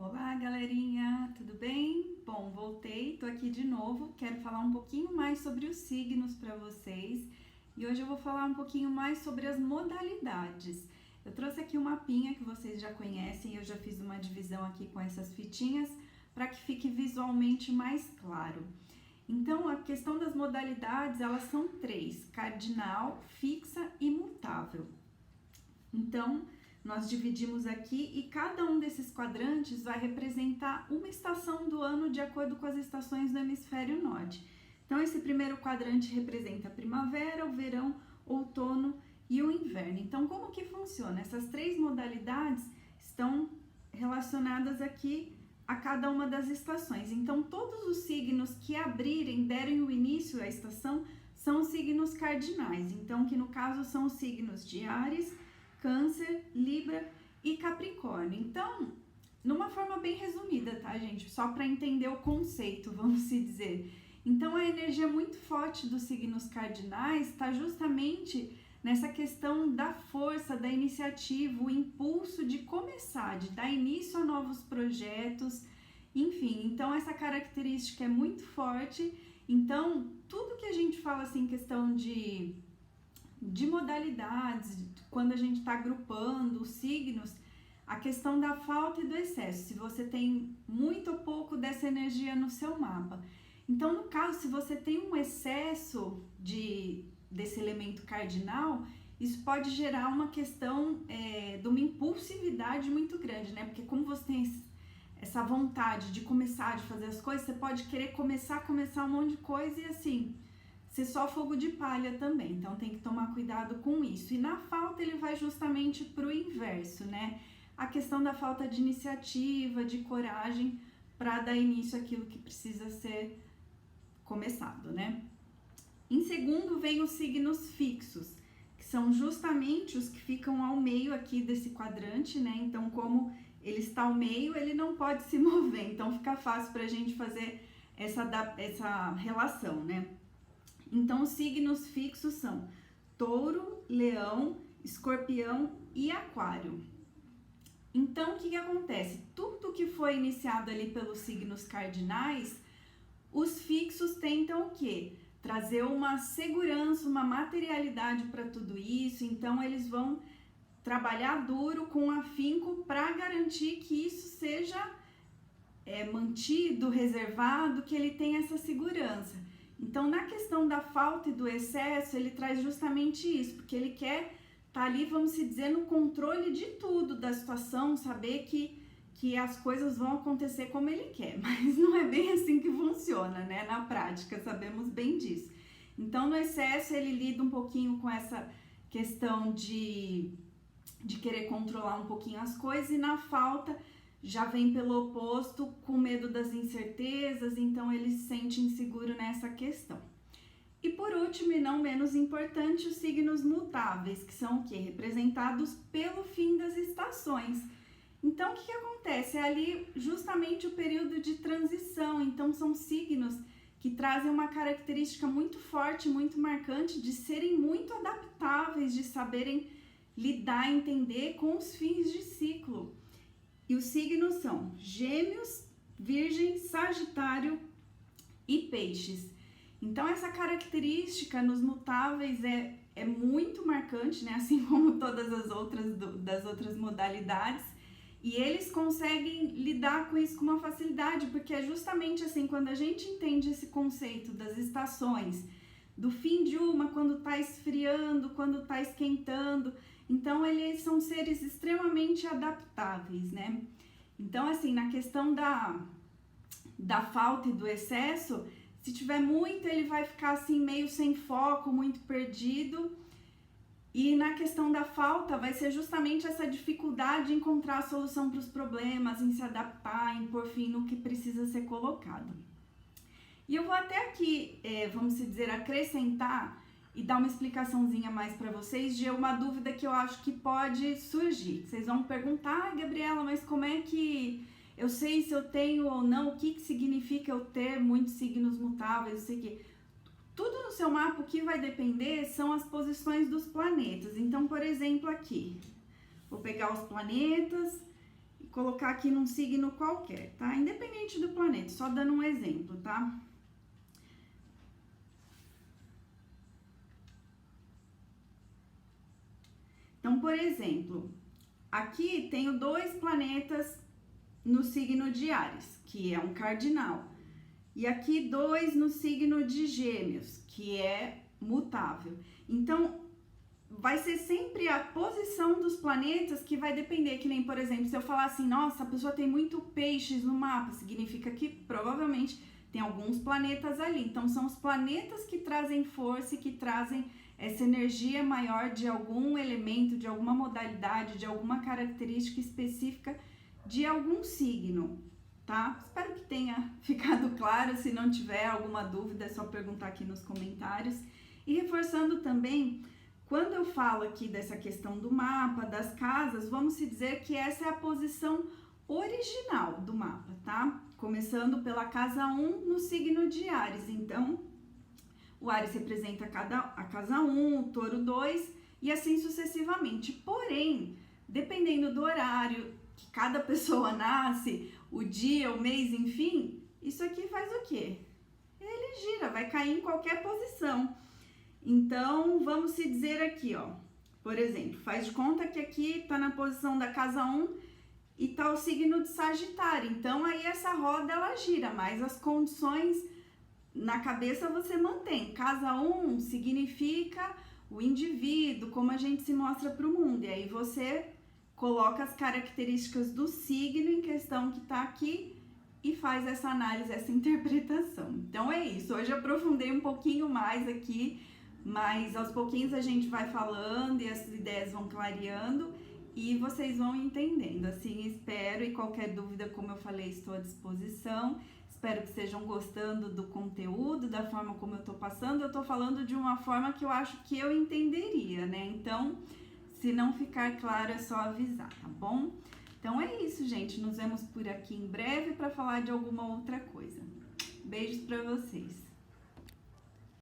Olá, galerinha, tudo bem? Bom, voltei, tô aqui de novo. Quero falar um pouquinho mais sobre os signos para vocês e hoje eu vou falar um pouquinho mais sobre as modalidades. Eu trouxe aqui um mapinha que vocês já conhecem, eu já fiz uma divisão aqui com essas fitinhas para que fique visualmente mais claro. Então, a questão das modalidades, elas são três: cardinal, fixa e mutável. Então, nós dividimos aqui e cada um desses quadrantes vai representar uma estação do ano de acordo com as estações do hemisfério norte. Então, esse primeiro quadrante representa a primavera, o verão, o outono e o inverno. Então, como que funciona? Essas três modalidades estão relacionadas aqui a cada uma das estações. Então, todos os signos que abrirem, derem o início à estação, são os signos cardinais. Então, que no caso são os signos de Áries, Câncer, Libra e Capricórnio. Então, numa forma bem resumida, tá, gente? Só para entender o conceito, vamos se dizer. Então, a energia muito forte dos signos cardinais está justamente nessa questão da força, da iniciativa, o impulso de começar, de dar início a novos projetos, enfim. Então, essa característica é muito forte. Então, tudo que a gente fala assim, questão de modalidades, quando a gente está agrupando os signos, a questão da falta e do excesso, se você tem muito ou pouco dessa energia no seu mapa. Então, no caso, se você tem um excesso desse elemento cardinal, isso pode gerar uma questão de uma impulsividade muito grande, né? Porque como você tem essa vontade de começar, de fazer as coisas, você pode querer começar um monte de coisa e assim ser só fogo de palha também, então tem que tomar cuidado com isso. E na falta ele vai justamente para o inverso, né? A questão da falta de iniciativa, de coragem para dar início àquilo que precisa ser começado, né? Em segundo vem os signos fixos, que são justamente os que ficam ao meio aqui desse quadrante, né? Então, como ele está ao meio, ele não pode se mover, então fica fácil para a gente fazer essa relação, né? Então, os signos fixos são Touro, Leão, Escorpião e Aquário. Então, o que acontece? Tudo que foi iniciado ali pelos signos cardinais, os fixos tentam o quê? Trazer uma segurança, uma materialidade para tudo isso. Então, eles vão trabalhar duro, com afinco, para garantir que isso seja mantido, reservado, que ele tenha essa segurança. Então, na questão da falta e do excesso, ele traz justamente isso, porque ele quer estar ali, vamos se dizer, no controle de tudo, da situação, saber que as coisas vão acontecer como ele quer, mas não é bem assim que funciona, né? Na prática, sabemos bem disso. Então, no excesso, ele lida um pouquinho com essa questão de querer controlar um pouquinho as coisas, e na falta já vem pelo oposto, com medo das incertezas, então ele se sente inseguro nessa questão. E por último, e não menos importante, os signos mutáveis, que são o quê? Representados pelo fim das estações. Então, o que acontece? É ali justamente o período de transição. Então, são signos que trazem uma característica muito forte, muito marcante, de serem muito adaptáveis, de saberem lidar, entender com os fins de ciclo. E os signos são Gêmeos, Virgem, Sagitário e Peixes. Então, essa característica nos mutáveis é muito marcante, né? Assim como todas as outras modalidades. E eles conseguem lidar com isso com uma facilidade, porque é justamente assim, quando a gente entende esse conceito das estações, do fim de uma, quando está esfriando, quando está esquentando. Então, eles são seres extremamente adaptáveis, né? Então, assim, na questão da falta e do excesso, se tiver muito, ele vai ficar assim, meio sem foco, muito perdido. E na questão da falta, vai ser justamente essa dificuldade em encontrar a solução para os problemas, em se adaptar, em pôr fim no que precisa ser colocado. E eu vou até aqui, vamos dizer, acrescentar e dar uma explicaçãozinha mais para vocês de uma dúvida que eu acho que pode surgir. Vocês vão perguntar: Gabriela, mas como é que eu sei se eu tenho ou não? O que significa eu ter muitos signos mutáveis? Eu sei que tudo no seu mapa, o que vai depender são as posições dos planetas. Então, por exemplo, aqui, vou pegar os planetas colocar aqui num signo qualquer, tá? Independente do planeta, só dando um exemplo, tá? Então, por exemplo, aqui tenho 2 planetas no signo de Áries, que é um cardinal. E aqui 2 no signo de Gêmeos, que é mutável. Então, vai ser sempre a posição dos planetas que vai depender, que nem, por exemplo, se eu falar assim, nossa, a pessoa tem muito peixes no mapa, significa que provavelmente tem alguns planetas ali. Então, são os planetas que trazem força e que trazem essa energia maior de algum elemento, de alguma modalidade, de alguma característica específica de algum signo, tá? Espero que tenha ficado claro. Se não tiver alguma dúvida, é só perguntar aqui nos comentários. E reforçando também, quando eu falo aqui dessa questão do mapa, das casas, vamos se dizer que essa é a posição original do mapa, tá? Começando pela casa 1 no signo de Áries. Então, o Áries representa a casa 1, o touro 2 e assim sucessivamente. Porém, dependendo do horário que cada pessoa nasce, o dia, o mês, enfim, isso aqui faz o quê? Ele gira, vai cair em qualquer posição. Então, vamos se dizer aqui, ó, por exemplo, faz de conta que aqui tá na posição da casa 1 e tá o signo de Sagitário. Então, aí essa roda, ela gira, mas as condições na cabeça você mantém. Casa 1 significa o indivíduo, como a gente se mostra para o mundo. E aí você coloca as características do signo em questão que tá aqui e faz essa análise, essa interpretação. Então é isso. Hoje eu aprofundei um pouquinho mais aqui, mas aos pouquinhos a gente vai falando e as ideias vão clareando e vocês vão entendendo. Assim, espero, e qualquer dúvida, como eu falei, estou à disposição. Espero que estejam gostando do conteúdo, da forma como eu tô passando. Eu tô falando de uma forma que eu acho que eu entenderia, né? Então, se não ficar claro, é só avisar, tá bom? Então é isso, gente. Nos vemos por aqui em breve para falar de alguma outra coisa. Beijos para vocês.